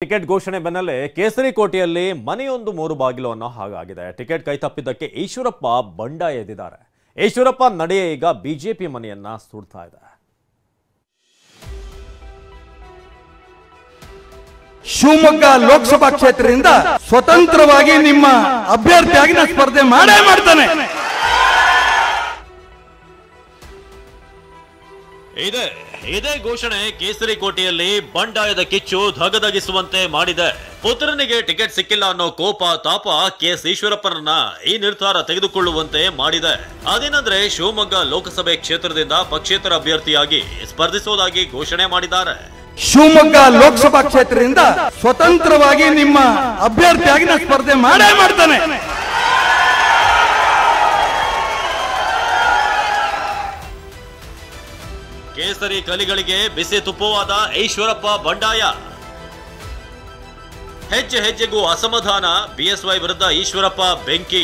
Ticket ಘೋಷಣೆ ಬೆನ್ನಲ್ಲೇ ಕೇಸರಿ ಕೋಟೆಯಲ್ಲಿ ಮನೆಯೊಂದು ಮೂರು ಬಾಗಿಲು ಅನ್ನೋ ಹಾಗಾಗಿದೆ. ಟಿಕೆಟ್ ಕೈತಪ್ಪಿದ್ದಕ್ಕೆ ಈಶ್ವರಪ್ಪ ಬಂಡಾಯ ಎದ್ದಿದ್ದಾರೆ. ಈಶ್ವರಪ್ಪ ನಡೆಯೇ ಈಗ ಬಿಜೆಪಿ ಮನೆಯನ್ನ ಸುಡ್ತಾ ಇದೆ. ಶಿವಮೊಗ್ಗ ಲೋಕಸಭಾ ಕ್ಷೇತ್ರದಿಂದ ಸ್ವತಂತ್ರವಾಗಿ ನಿಮ್ಮ ಅಭ್ಯರ್ಥಿಯಾಗಿ ನಾನು ಸ್ಪರ್ಧೆ ಮಾಡೇ ಮಾಡ್ತಾನೆ. ಇದೇ ಘೋಷಣೆ ಕೇಸರಿ ಕೋಟೆಯಲ್ಲಿ ಬಂಡಾಯದ ಕಿಚ್ಚು ಧಗಧಗಿಸುವಂತೆ ಮಾಡಿದೆ. ಪುತ್ರನಿಗೆ ಟಿಕೆಟ್ ಸಿಕ್ಕಿಲ್ಲ ಅನ್ನೋ ಕೋಪ ತಾಪ ಕೆಎಸ್ ಈಶ್ವರಪ್ಪನನ್ನ ಈ ನಿರ್ಧಾರ ತೆಗೆದುಕೊಳ್ಳುವಂತೆ ಮಾಡಿದೆ. ಅದೇನಂದ್ರೆ ಶಿವಮೊಗ್ಗ ಲೋಕಸಭೆ ಕ್ಷೇತ್ರದಿಂದ ಪಕ್ಷೇತರ ಅಭ್ಯರ್ಥಿಯಾಗಿ ಸ್ಪರ್ಧಿಸೋದಾಗಿ ಘೋಷಣೆ ಮಾಡಿದ್ದಾರೆ. ಶಿವಮೊಗ್ಗ ಲೋಕಸಭಾ ಕ್ಷೇತ್ರದಿಂದ ಸ್ವತಂತ್ರವಾಗಿ ನಿಮ್ಮ ಅಭ್ಯರ್ಥಿಯಾಗಿ ನಾನು ಸ್ಪರ್ಧೆ ಮಾಡೇ ಮಾಡ್ತಾನೆ. ಕೇಸರಿ ಕಲಿಗಳಿಗೆ ಬಿಸಿ ತುಪ್ಪವಾದ ಈಶ್ವರಪ್ಪ ಬಂಡಾಯ. ಹೆಜ್ಜೆ ಹೆಜ್ಜೆಗೂ ಅಸಮಾಧಾನ, ಬಿಎಸ್ವೈ ವಿರುದ್ಧ ಈಶ್ವರಪ್ಪ ಬೆಂಕಿ.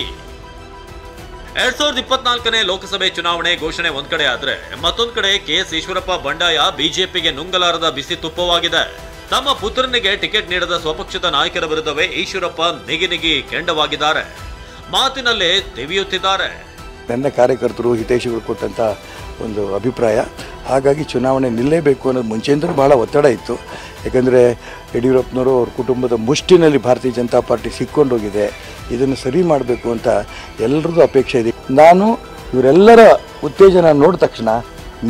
2024ನೇ ಲೋಕಸಭೆ ಚುನಾವಣೆ ಘೋಷಣೆ ಒಂದ್ ಕಡೆ ಆದ್ರೆ ಮತ್ತೊಂದ್ ಕಡೆ ಕೆಎಸ್ ಈಶ್ವರಪ್ಪ ಬಂಡಾಯ ಬಿಜೆಪಿಗೆ ನುಂಗಲಾರದ ಬಿಸಿ ತುಪ್ಪವಾಗಿದೆ. ತಮ್ಮ ಪುತ್ರನಿಗೆ ಟಿಕೆಟ್ ನೀಡದ ಸ್ವಪಕ್ಷದ ನಾಯಕರ ವಿರುದ್ಧವೇ ಈಶ್ವರಪ್ಪ ನಿಗಿ ಕೆಂಡವಾಗಿದ್ದಾರೆ. ಮಾತಿನಲ್ಲೇ ತೆವಿಯುತ್ತಿದ್ದಾರೆ. ನನ್ನ ಕಾರ್ಯಕರ್ತರು ಹಿತೈಷಿಗಳು ಕೊಟ್ಟಂತ ಒಂದು ಅಭಿಪ್ರಾಯ. ಹಾಗಾಗಿ ಚುನಾವಣೆ ನಿಲ್ಲೇಬೇಕು ಅನ್ನೋದು ಮುಂಚೆಯಿಂದಲೂ ಬಹಳ ಒತ್ತಡ ಇತ್ತು. ಯಾಕಂದರೆ ಯಡಿಯೂರಪ್ಪನವರು ಅವ್ರ ಕುಟುಂಬದ ಮುಷ್ಟಿನಲ್ಲಿ ಭಾರತೀಯ ಜನತಾ ಪಾರ್ಟಿ ಸಿಕ್ಕೊಂಡೋಗಿದೆ. ಇದನ್ನು ಸರಿ ಮಾಡಬೇಕು ಅಂತ ಎಲ್ಲರದ್ದು ಅಪೇಕ್ಷೆ ಇದೆ. ನಾನು ಇವರೆಲ್ಲರ ಉತ್ತೇಜನ ನೋಡಿದ ತಕ್ಷಣ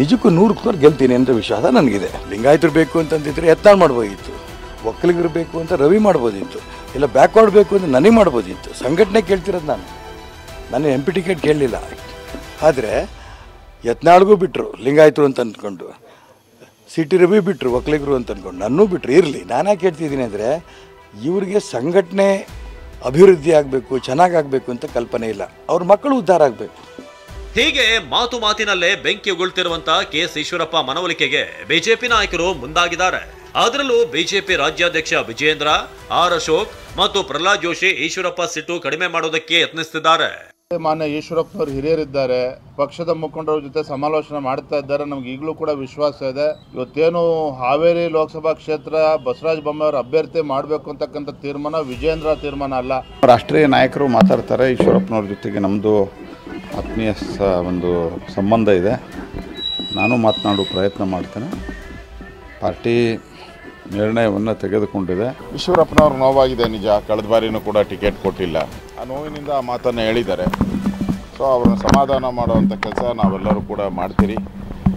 ನಿಜಕ್ಕೂ 100% ಗೆಲ್ತೀನಿ ಅಂತ ವಿಶ್ವಾಸ ನನಗಿದೆ. ಲಿಂಗಾಯತರು ಬೇಕು ಅಂತಂದಿದ್ರೆ ಯತ್ನಾಳ್ ಮಾಡ್ಬೋದಿತ್ತು, ಒಕ್ಕಲಿಗರು ಬೇಕು ಅಂತ ರವಿ ಮಾಡ್ಬೋದಿತ್ತು, ಇಲ್ಲ ಬ್ಯಾಕ್ವರ್ಡ್ ಬೇಕು ಅಂತ ನನಗೆ ಮಾಡ್ಬೋದಿತ್ತು. ಸಂಘಟನೆ ಕೇಳ್ತಿರೋದು ನಾನು MP ಟಿಕೆಟ್ ಕೇಳಲಿಲ್ಲ. ಆದರೆ ಯತ್ನಾಳ್ಗೂ ಬಿಟ್ಟರು ಲಿಂಗಾಯತರು ಅಂತ ಅಂದ್ಕೊಂಡು, CT ರವಿ ಬಿಟ್ಟರು ಒಕ್ಕಲಿಗರು ಅಂತ ಅಂದ್ಕೊಂಡು, ನನ್ನೂ ಬಿಟ್ಟರು. ಇರಲಿ, ನಾನೇ ಕೇಳ್ತಿದ್ದೀನಿ ಅಂದರೆ ಇವ್ರಿಗೆ ಸಂಘಟನೆ ಅಭಿವೃದ್ಧಿ ಆಗಬೇಕು, ಚೆನ್ನಾಗಾಗಬೇಕು ಅಂತ ಕಲ್ಪನೆ ಇಲ್ಲ. ಅವ್ರ ಮಕ್ಕಳು ಉದ್ಧಾರ ಆಗಬೇಕು. ಹೀಗೆ ಮಾತಿನಲ್ಲೇ ಬೆಂಕಿ ಉಗುಳ್ತಿರುವಂತ ಕೆಎಸ್ ಈಶ್ವರಪ್ಪ ಮನವೊಲಿಕೆಗೆ ಬಿಜೆಪಿ ನಾಯಕರು ಮುಂದಾಗಿದ್ದಾರೆ. ಅದರಲ್ಲೂ ಬಿಜೆಪಿ ರಾಜ್ಯಾಧ್ಯಕ್ಷ ವಿಜಯೇಂದ್ರ, ಆರ್ ಅಶೋಕ್ ಮತ್ತು ಪ್ರಹ್ಲಾದ್ ಜೋಶಿ ಈಶ್ವರಪ್ಪ ಸಿಟ್ಟು ಕಡಿಮೆ ಮಾಡೋದಕ್ಕೆ ಯತ್ನಿಸುತ್ತಿದ್ದಾರೆ. ಮಾನ್ಯ ಈಶ್ವರಪ್ಪನವರು ಹಿರಿಯರಿದ್ದಾರೆ, ಪಕ್ಷದ ಮುಖಂಡರ ಜೊತೆ ಸಮಾಲೋಚನೆ ಮಾಡ್ತಾ ಇದ್ದಾರೆ. ನಮ್ಗೆ ಈಗಲೂ ಕೂಡ ವಿಶ್ವಾಸ ಇದೆ. ಇವತ್ತೇನು ಹಾವೇರಿ ಲೋಕಸಭಾ ಕ್ಷೇತ್ರ ಬಸವರಾಜ ಬೊಮ್ಮಾಯಿ ಅಭ್ಯರ್ಥಿ ಮಾಡಬೇಕು ಅಂತಕ್ಕಂಥ ತೀರ್ಮಾನ ವಿಜಯೇಂದ್ರ ತೀರ್ಮಾನ ಅಲ್ಲ. ರಾಷ್ಟ್ರೀಯ ನಾಯಕರು ಮಾತಾಡ್ತಾರೆ. ಈಶ್ವರಪ್ಪನವ್ರ ಜೊತೆಗೆ ನಮ್ಮದು ಆತ್ಮೀಯ ಒಂದು ಸಂಬಂಧ ಇದೆ. ನಾನು ಮಾತನಾಡುವ ಪ್ರಯತ್ನ ಮಾಡ್ತೇನೆ. ಪಾರ್ಟಿ ನಿರ್ಣಯವನ್ನು ತೆಗೆದುಕೊಂಡಿದೆ. ಈಶ್ವರಪ್ಪನವ್ರು ನೋವಾಗಿದೆ ನಿಜ. ಕಳೆದ ಬಾರಿನೂ ಕೂಡ ಟಿಕೆಟ್ ಕೊಟ್ಟಿಲ್ಲ. ಆ ನೋವಿನಿಂದ ಆ ಮಾತನ್ನು ಹೇಳಿದ್ದಾರೆ. ಸೊ ಅವ್ರನ್ನ ಸಮಾಧಾನ ಮಾಡುವಂಥ ಕೆಲಸ ನಾವೆಲ್ಲರೂ ಕೂಡ ಮಾಡ್ತೀರಿ.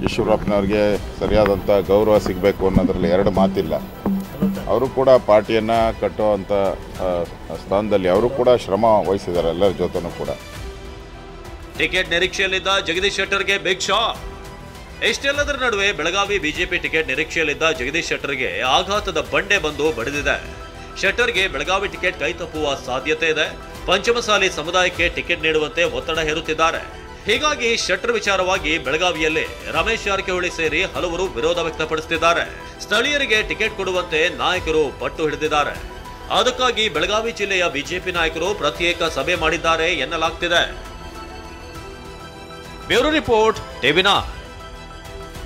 ಈಶ್ವರಪ್ಪನವ್ರಿಗೆ ಸರಿಯಾದಂಥ ಗೌರವ ಸಿಗಬೇಕು ಅನ್ನೋದ್ರಲ್ಲಿ ಎರಡು ಮಾತಿಲ್ಲ. ಅವರು ಕೂಡ ಪಾರ್ಟಿಯನ್ನು ಕಟ್ಟುವಂಥ ಸ್ಥಾನದಲ್ಲಿ ಅವರು ಕೂಡ ಶ್ರಮ ವಹಿಸಿದ್ದಾರೆ ಎಲ್ಲರ ಜೊತೆನೂ ಕೂಡ. ಟಿಕೆಟ್ ನಿರೀಕ್ಷೆಯಲ್ಲಿದ್ದ ಜಗದೀಶ್ ಶೆಟ್ಟರ್ಗೆ ಬಿಗ್ ಶಾಕ್. ಇಷ್ಟೆಲ್ಲದರ ನಡುವೆ ಬೆಳಗಾವಿ ಬಿಜೆಪಿ ಟಿಕೆಟ್ ನಿರೀಕ್ಷೆಯಲ್ಲಿದ್ದ ಜಗದೀಶ್ ಶೆಟ್ಟರ್ಗೆ ಆಘಾತದ ಬಂಡೆ ಬಂದು ಬಡಿದಿದೆ. ಶೆಟ್ಟರ್ಗೆ ಬೆಳಗಾವಿ ಟಿಕೆಟ್ ಕೈತಪ್ಪುವ ಸಾಧ್ಯತೆ ಇದೆ. ಪಂಚಮಸಾಲಿ ಸಮುದಾಯಕ್ಕೆ ಟಿಕೆಟ್ ನೀಡುವಂತೆ ಒತ್ತಡ ಹೇರುತ್ತಿದ್ದಾರೆ. ಹೀಗಾಗಿ ಶೆಟ್ಟರ್ ವಿಚಾರವಾಗಿ ಬೆಳಗಾವಿಯಲ್ಲಿ ರಮೇಶ್ ಜಾರಕಿಹೊಳಿ ಸೇರಿ ಹಲವರು ವಿರೋಧ ವ್ಯಕ್ತಪಡಿಸುತ್ತಿದ್ದಾರೆ. ಸ್ಥಳೀಯರಿಗೆ ಟಿಕೆಟ್ ಕೊಡುವಂತೆ ನಾಯಕರು ಪಟ್ಟು ಹಿಡಿದಿದ್ದಾರೆ. ಅದಕ್ಕಾಗಿ ಬೆಳಗಾವಿ ಜಿಲ್ಲೆಯ ಬಿಜೆಪಿ ನಾಯಕರು ಪ್ರತ್ಯೇಕ ಸಭೆ ಮಾಡಿದ್ದಾರೆ ಎನ್ನಲಾಗ್ತಿದೆ. Bureau report, ಟಿವಿ9.